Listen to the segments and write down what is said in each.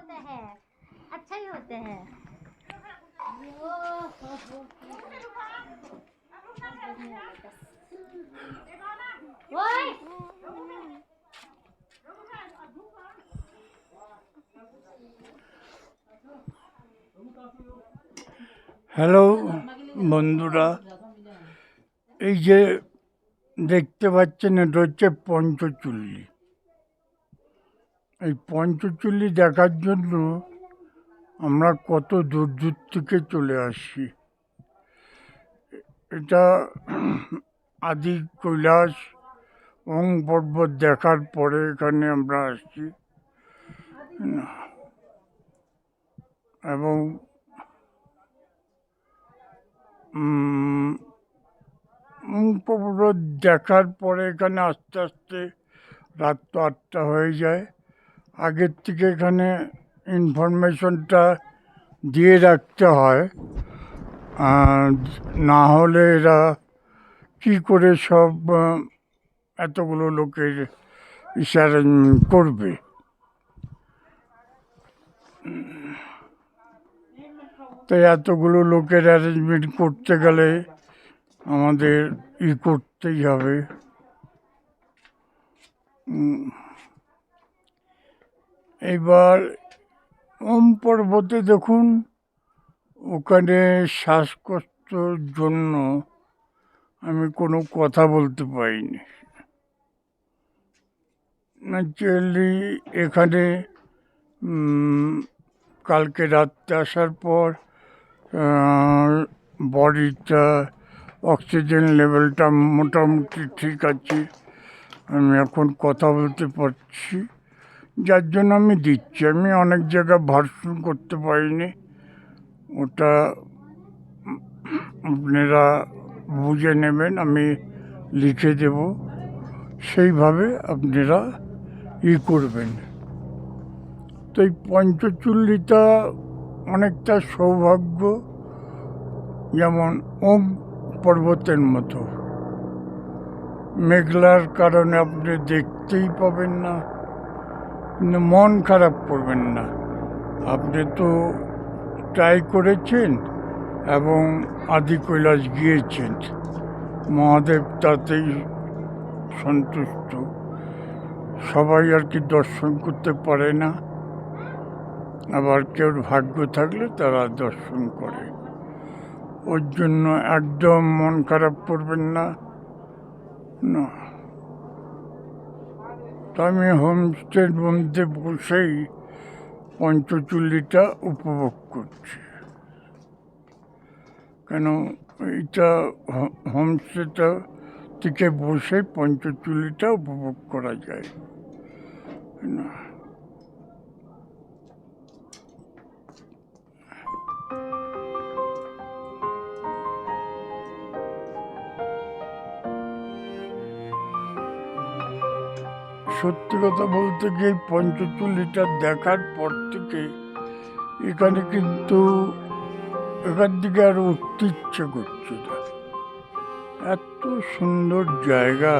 होते हैं, अच्छा ही होते हैं। ओए হ্যালো বন্ধুরা, এই যে দেখতে পাচ্ছেন এটা হচ্ছে পঞ্চচুল্লি। এই পঞ্চচুল্লি দেখার জন্য আমরা কত দূর দূর থেকে চলে আসি। এটা আদি কৈলাস ওং পর্বত দেখার পরে এখানে আমরা আসছি এবং ওং পর্বত দেখার পরে এখানে আস্তে আস্তে রাত তো 8টা হয়ে যায়। আগের থেকে এখানে ইনফরমেশনটা দিয়ে রাখতে হয়, না হলে এরা কী করে সব এতগুলো লোকের অ্যারেঞ্জমেন্ট করবে। তাই এতগুলো লোকের অ্যারেঞ্জমেন্ট করতে গেলে আমাদের করতেই হবে। এবার ওম পর্বতে দেখুন, ওখানে শ্বাসকষ্টর জন্য আমি কোনো কথা বলতে পারিনি। ন্যাচারালি এখানে কালকে রাত্রে আসার পর বডিটা অক্সিজেন লেভেলটা মোটামুটি ঠিক আছে, আমি এখন কথা বলতে পারছি, যার জন্য আমি দিচ্ছি। আমি অনেক জায়গায় ভার্সন করতে পারিনি, ওটা আপনারা বুঝে নেবেন, আমি লিখে দেব, সেইভাবে আপনারা করবেন। তো এই পঞ্চচুল্লিটা অনেকটা সৌভাগ্য, যেমন ওম পর্বতের মতো। মেঘলার কারণে আপনি দেখতেই পাবেন না, কিন্তু মন খারাপ করবেন না। আপনি তো ট্রাই করেছেন এবং আদি কৈলাস গিয়েছেন, মহাদেব তাতেই সন্তুষ্ট। সবাই আর কি দর্শন করতে পারে না, আবার কেউ ভাগ্য থাকলে তারা দর্শন করে। ওর জন্য একদম মন খারাপ করবেন না। তো আমি হোমস্টের মধ্যে বসেই পঞ্চচুল্লিটা উপভোগ করছি, কেন এইটা হোমস্টেটা থেকে বসে পঞ্চচুল্লিটা উপভোগ করা যায় না। সত্যি কথা বলতে গিয়ে পঞ্চচুল্লিটা দেখার পর থেকে এখানে কিন্তু এখান থেকে আর উঠতে ইচ্ছে করছে না, এত সুন্দর জায়গা।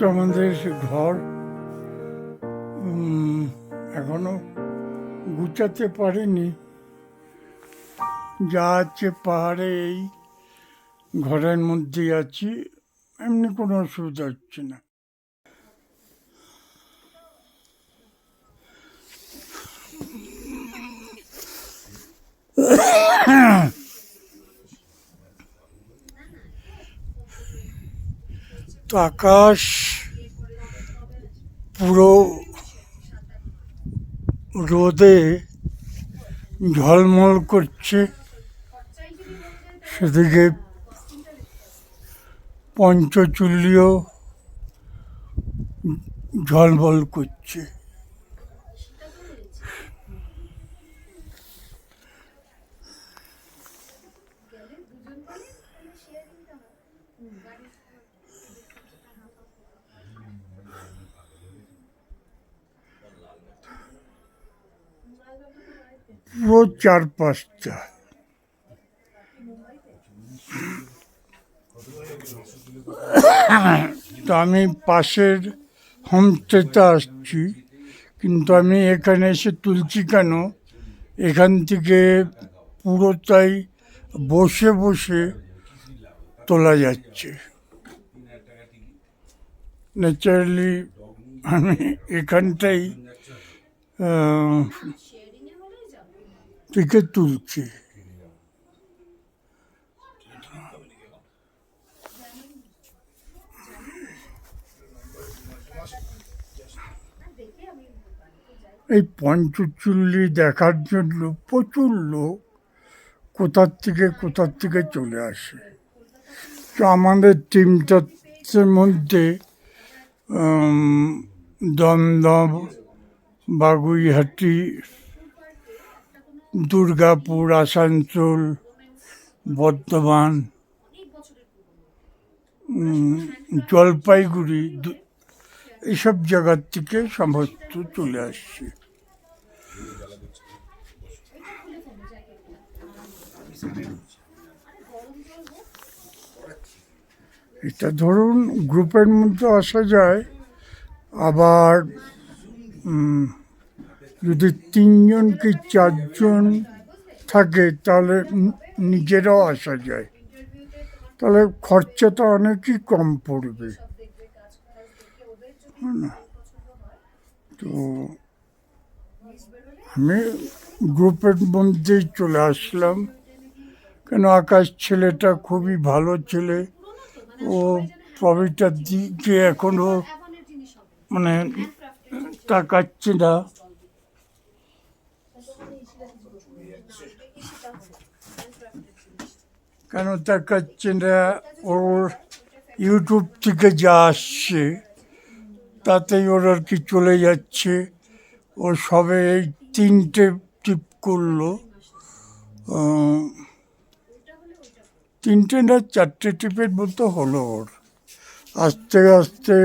এটা আমাদের ঘর। এখনো গুছাতে পারিনি, যা আছে পাহাড়ে এই ঘরের মধ্যেই আছি, এমনি কোনো অসুবিধা হচ্ছে না। তো আকাশ পুরো রোদে ঝলমল করছে, সেদিকে পঞ্চচুল্লিও ঝলমল করছে। পুরো চারপাশটা তো আমি পাশের হোমস্টেতে আসছি, কিন্তু আমি এখানে এসে তুলছি কেন, এখান থেকে পুরোটাই বসে বসে তোলা যাচ্ছে। ন্যাচারালি আমি এখানটাই থেকে তুলছি। এই পঞ্চচুল্লি দেখার জন্য প্রচুর লোক কোথার থেকে চলে আসে। তো আমাদের টিমটার মধ্যে দমদম, বাগুইহাটি, দুর্গাপুর, আসানসোল, বর্ধমান, জলপাইগুড়ি, এইসব জায়গার থেকে সমস্ত চলে আসছে। এটা ধরুন গ্রুপের মধ্যে আসা যায়, আবার যদি 3 জন কি 4 জন থাকে তাহলে নিজেরাও আসা যায়, তাহলে খরচাটা অনেকই কম পড়বে। তো আমি গ্রুপের মধ্যেই চলে আসলাম, কেন আকাশ ছেলেটা খুবই ভালো ছেলে, ও প্রবীরটার দিকে এখনো মানে তাকাচ্ছে না। কেন তাকাচ্ছে না, ওর ইউটিউব থেকে যা আসছে তাতেই ওর আর কি চলে যাচ্ছে। ও সবে এই 3টে টিপ করলো, 3টে না 4টে টিপের মতো হলো ওর। আস্তে আস্তে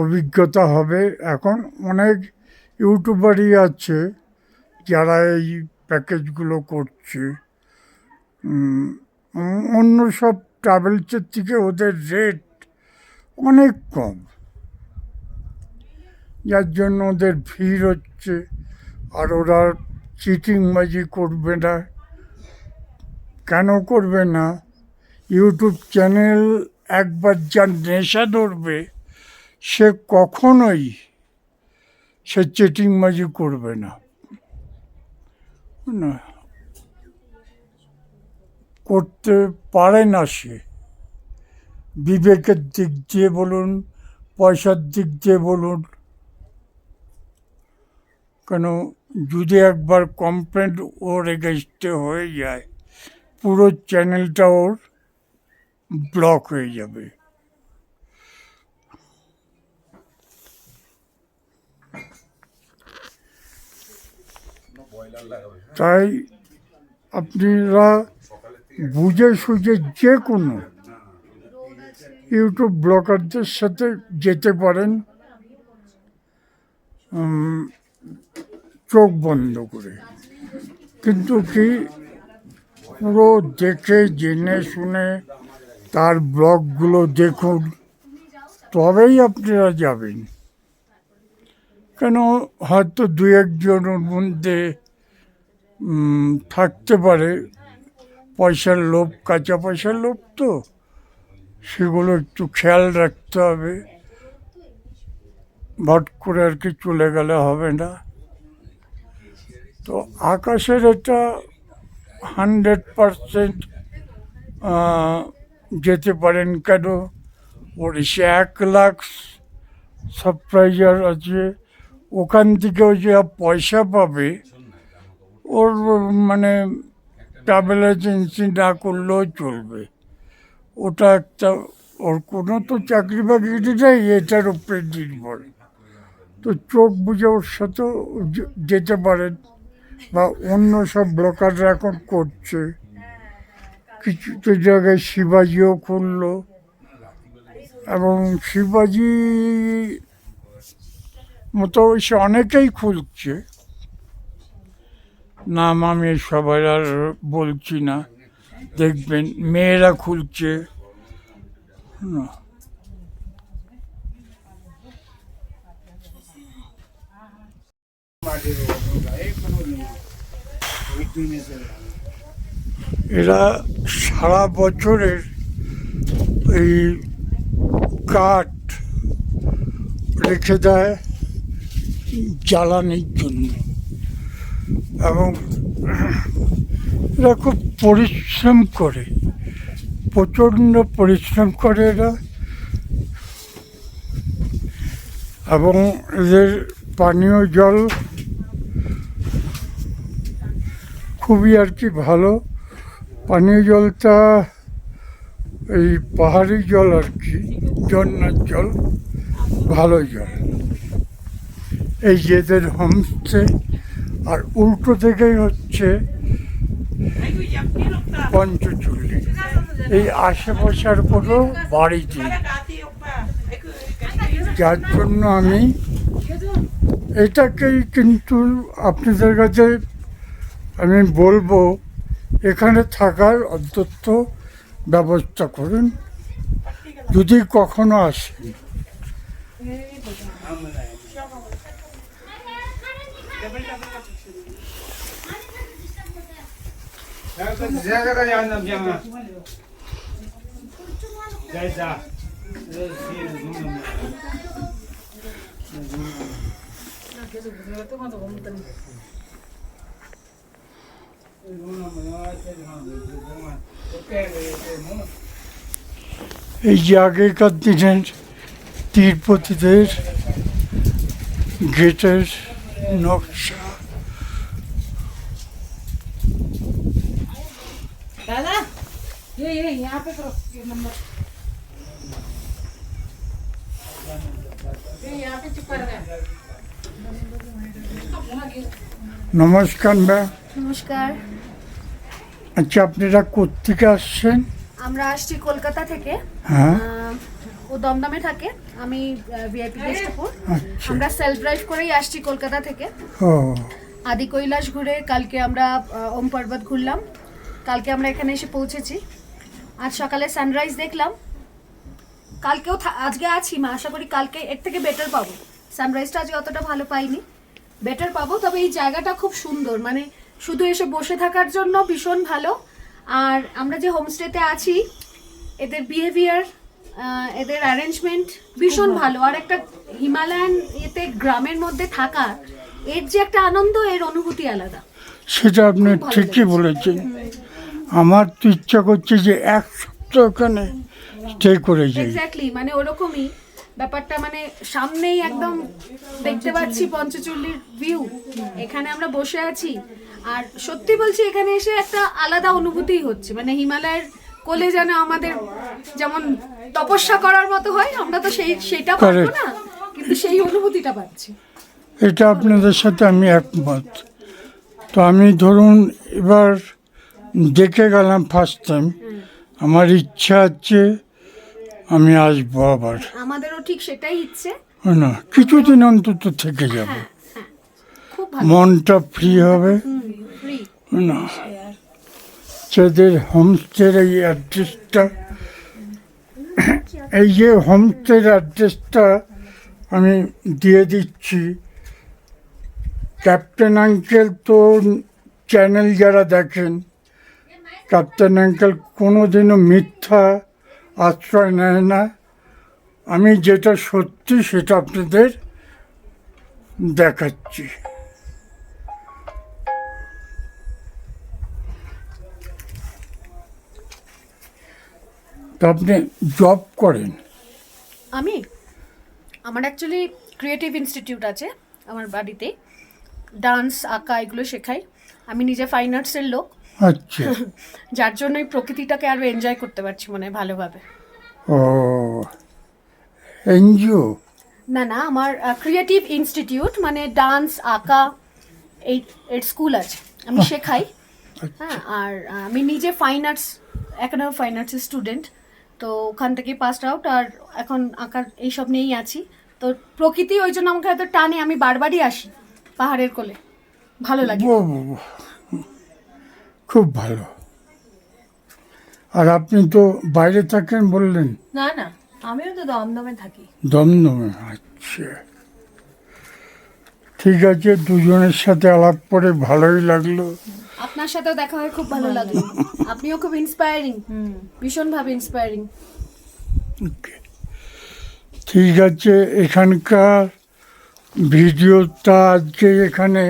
অভিজ্ঞতা হবে। এখন অনেক ইউটিউবারই আছে যারা এই প্যাকেজগুলো করছে। অন্য সব ট্রাভেলসের থেকে ওদের রেট অনেক কম, যার জন্য ওদের ভিড় হচ্ছে। আর ওরা চিটিংবাজি করবে না। কেন করবে না? ইউটিউব চ্যানেল একবার যার নেশা ধরবে, সে কখনোই সে চিটিংবাজি করবে না, না করতে পারে না। সে বিবেকের দিক দিয়ে বলুন, পয়সার দিক দিয়ে বলুন, কেন যদি একবার কমপ্লেন্ট ওর এগেইনস্টে হয়ে যায়, পুরো চ্যানেলটা ওর ব্লক হয়ে যাবে। তাই আপনারা বুঝে সুঝে যে কোনো ইউটিউব ব্লগারদের সাথে যেতে পারেন, চোখ বন্ধ করে, কিন্তু কি পুরো দেখে জেনে শুনে তার ব্লগগুলো দেখুন, তবেই আপনারা যাবেন। কেন হয়তো দু একজনের মধ্যে থাকতে পারে পয়সার লোভ, কাঁচা পয়সার লোভ, তো সেগুলো একটু খেয়াল রাখতে হবে। ভট করে আর কি চলে গেলে হবে না। তো আকাশের এটা 100% যেতে পারেন। কেন ওড়িশা 1 লাখ সাবস্ক্রাইবার আছে, ওখান থেকেও যে পয়সা পাবে, ওর মানে ট্রাভেল এজেন্সি না করলেও চলবে। ওটা একটা, ওর কোনো তো চাকরি বাকরি নেই, এটার উপরে নির্ভর। তো চোখ বুঝে ওর সাথেও যেতে পারেন, বা অন্য সব ব্লকাররা এখন করছে। কিছু কিছু জায়গায় শিবাজিও খুললো, এবং শিবাজি মতো সে অনেকেই খুলছে, নাম আমি সবাই আর বলছি না। দেখবেন মেয়েরা খুলছে। এরা সারা বছরের এই কাঠ রেখে দেয় জ্বালানির জন্য, এবং এরা খুব পরিশ্রম করে, প্রচণ্ড পরিশ্রম করে এরা। এবং এদের পানীয় জল খুবই আর কি ভালো। পানীয় জলটা এই পাহাড়ি জল আর কি, ঝর্ণার জল, ভালো জল। এই যে এদের হোমস্টে, আর উল্টো থেকেই হচ্ছে পঞ্চচল্লি। এই আশেপাশের কোনো বাড়ি নেই, যার জন্য আমি এটাকেই কিন্তু আপনাদের কাছে আমি বলবো, এখানে থাকার অন্তত ব্যবস্থা করুন যদি কখনো আসেন। এই যে আগেকার দিনের তিরপতিদের গেটের নকশা। दादा ये यहाँ पे करो, ये नंबर ये यहाँ पे चिपका रखा है। নমস্কার ম্যাম। নমস্কার। আচ্ছা, আপনারা কোত্থেকে আসছেন? আমরা আসছি কলকাতা থেকে। হ্যাঁ, ও দমদমে থাকে, আমি ভিআইপি গেস্টপুর। আচ্ছা। আমরা সেলফ ড্রাইভ করেই আসছি কলকাতা থেকে। ও আদি কৈলাস ঘুরে কালকে আমরা ওম পর্বত ঘুরলাম। কালকে আমরা এখানে এসে পৌঁছেছি। আজ সকালে সানরাইজ দেখলাম। কালকেও আজকে আছি, মা আশা করি কালকে এর থেকে বেটার পাবো। সানরাইজটা আজকে অতটা ভালো পাইনি, বেটার পাবো। তবে এই জায়গাটা খুব সুন্দর, মানে শুধু এসে বসে থাকার জন্য ভীষণ ভালো। আর আমরা যে হোমস্টেতে আছি, এদের বিহেভিয়ার, এদের অ্যারেঞ্জমেন্ট ভীষণ ভালো। আর একটা হিমালয়ান এতে গ্রামের মধ্যে থাকা, এর যে একটা আনন্দ, এর অনুভূতি আলাদা। সেটা আপনি ঠিকই বলেছেন। আমার তো ইচ্ছা করছে যে 1 সপ্তাহ ওখানে স্টে করে যাই। এক্স্যাক্টলি, মানে ওরকমই ব্যাপারটা। মানে সামনেই একদম দেখতে পাচ্ছি পঞ্চচল্লির ভিউ, এখানে আমরা বসে আছি। আর সত্যি বলছি, এখানে এসে একটা আলাদা অনুভূতি হচ্ছে। মানে হিমালয়ের কোলে যেন আমাদের যেমন তপস্যা করার মতো হয়, আমরা তো সেটা পারবো না, কিন্তু সেই অনুভূতিটা পাচ্ছি। এটা আপনাদের সাথে আমি একমত। তো আমি ধরুন এবার দেখে গেলাম ফার্স্ট টাইম, আমার ইচ্ছা আছে আমি আসবো আবার। আমাদেরও ঠিক সেটাই ইচ্ছে। না, কিছুদিন অন্তত থেকে যাব, হ্যাঁ, খুব ভালো। মনটা ফ্রি হবে। ফ্রি। না, যাদের হোমস্টের এই অ্যাড্রেসটা এই যে হোমস্টের অ্যাড্রেসটা আমি দিয়ে দিচ্ছি। ক্যাপ্টেন আঙ্কেল তো চ্যানেল যারা দেখেন, ক্যাপ্টেন আঙ্কেল কোনো দিনও মিথ্যা আশ্রয় নেয় না। আমি যেটা সত্যি সেটা আপনাদের দেখাচ্ছি। তো আপনি জব করেন? আমার অ্যাকচুয়ালি ক্রিয়েটিভ ইনস্টিটিউট আছে আমার বাড়িতে, ডান্স আঁকা এগুলো শেখাই। আমি নিজে ফাইন আর্টসের লোক, আচ্ছা। যার জন্যই প্রকৃতিটাকে আরও এনজয় করতে পারছি মনে হয় ভালোভাবে। ও এনজিও? না না, আমার ক্রিয়েটিভ ইনস্টিটিউট, মানে ডান্স আঁকা এই এর স্কুল আছে, আমি শেখাই। হ্যাঁ, আর আমি নিজে ফাইন আর্টস, একাডেমি ফাইন আর্টসের স্টুডেন্ট, তো ওখান থেকে পাসড আউট, আর এখন আঁকার এইসব নিয়েই আছি। তো প্রকৃতি ওই জন্য আমাকে হয়তো টানে, আমি বারবারই আসি পাহাড়ের কোলে, ভালো লাগে। খুব ভালো। আর আপনি তো বাইরে থাকেন বললেন? না না, আমিও তো দমদমে থাকি। দমদমে? আচ্ছা, ঠিক আছে। দুজনের সাথে আলাপ করে ভালোই লাগলো। আপনার সাথেও দেখা হয় খুব ভালো লাগলো। আপনিও খুব ইন্সপায়ারিং, ভীষণভাবে ইন্সপায়ারিং। ঠিক আছে, এখানকার ভিডিওটা আজকে এখানে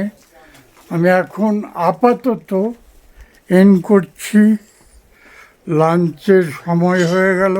আমি এখন আপাতত এন্ড করছি। লাঞ্চের সময় হয়ে গেল।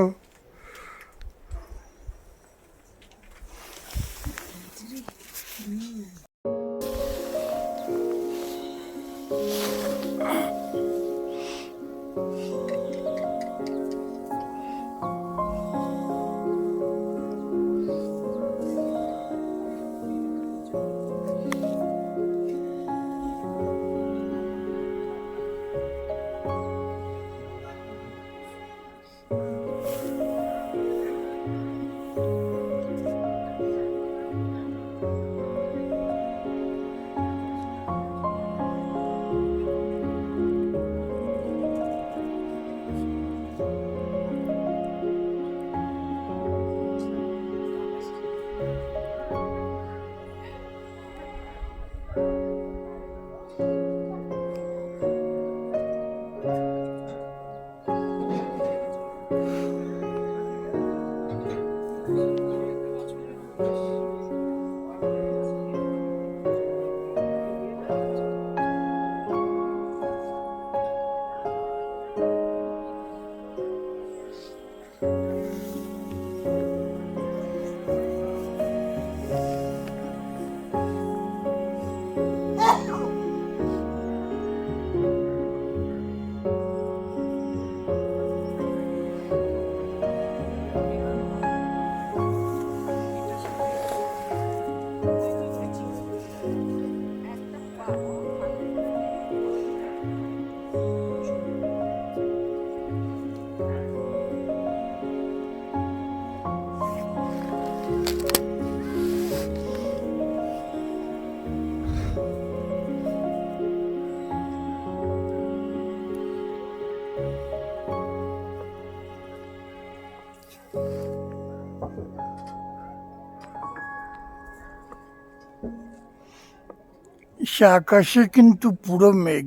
সে আকাশে কিন্তু পুরো মেঘ।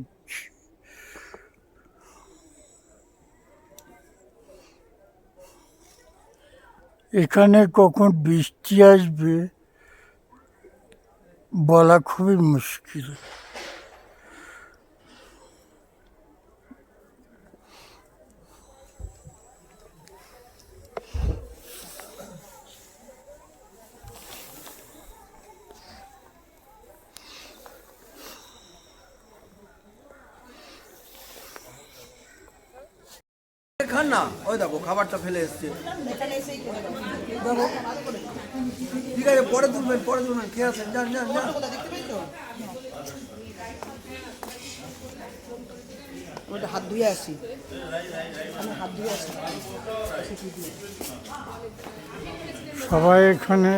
এখানে কখন বৃষ্টি আসবে বলা খুবই মুশকিল। খান না, ওই দেখো খাবারটা ফেলে এসছে। ঠিক আছে, পরে তুলবেন, খেয়ে আসেন, যান যান যান। ওইটা হাত ধুয়ে আসি, আমি হাত ধুয়ে আসি। সবাই এখানে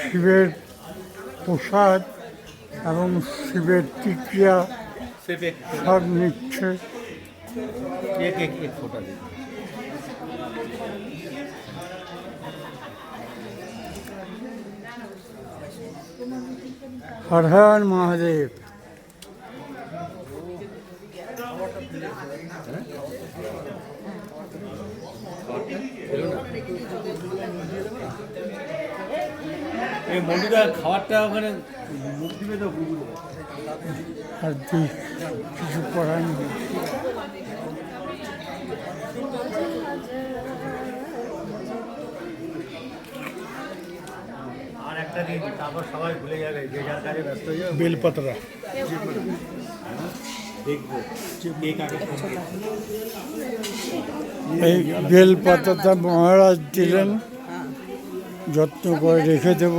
শিবের প্রসাদ এবং শিবের টিকিয়া সব নিচ্ছে। হর হর মহাদেব। এই মন্দিরটা খাবারটা ওখানে মুখ দিবে তো আর দিক কিছু করার নেই। আর একটা দিন তারপর সবাই ভুলে যাবে, যে যার কাজে ব্যস্ত হয়ে যাবে। বেলপাতা দেখবো কে কাকে ফোন করে। এই বেলপাতাটা মহারাজ দিলেন, যত্ন করে রেখে দেব।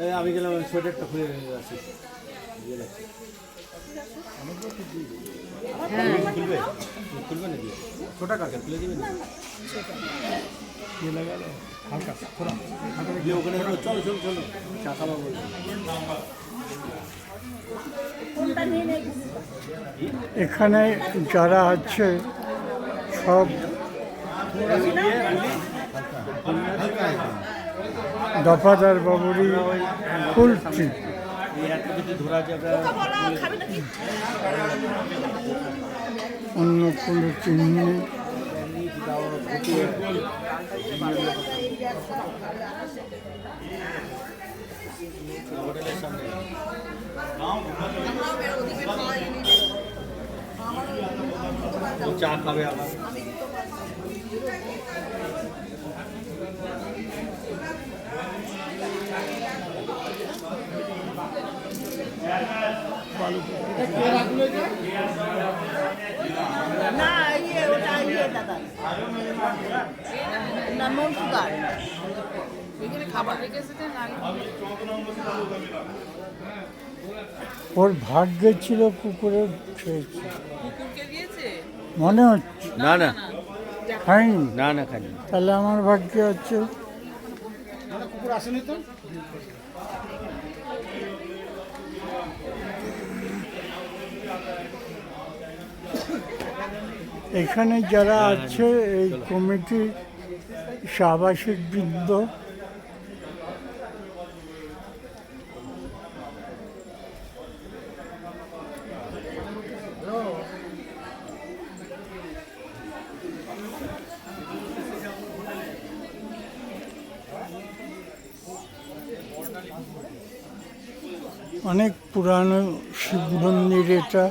এই আমি গেলাম সোয়েটারটা খুলে আসি। খুলবে খুলবে নাকি? ছোটা কাকে খুলে দিবে না? হালকা থোড়া ওখানে চলো চলো চলো চা খাওয়া বলবো। এখানে যারা আছে সব দফাদার বাবুরই ফুল টিম। এত কিছু ধরা আছে অন্য কোনো টিম নেই। হোটেলের সামনে চা খাবে আবার। না ইয়ে ওটা ইয়ে দাদা না নন সুগার ওর ভাগ্যে ছিল কুকুরে খেয়েছে মনে হচ্ছে। না না খাইনি, না না খাইনি। তাহলে আমার ভাগ্যে আছে। কুকুর আসেনি তো। এখানে যারা আছে এই কমিটির আবাসিক বৃন্দ, অনেক পুরানো শিব মন্দির এটা।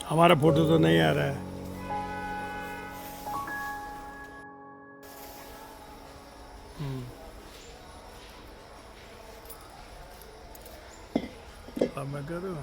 हमारा फोटो तो नहीं आ रहा है। अब मैं करूँ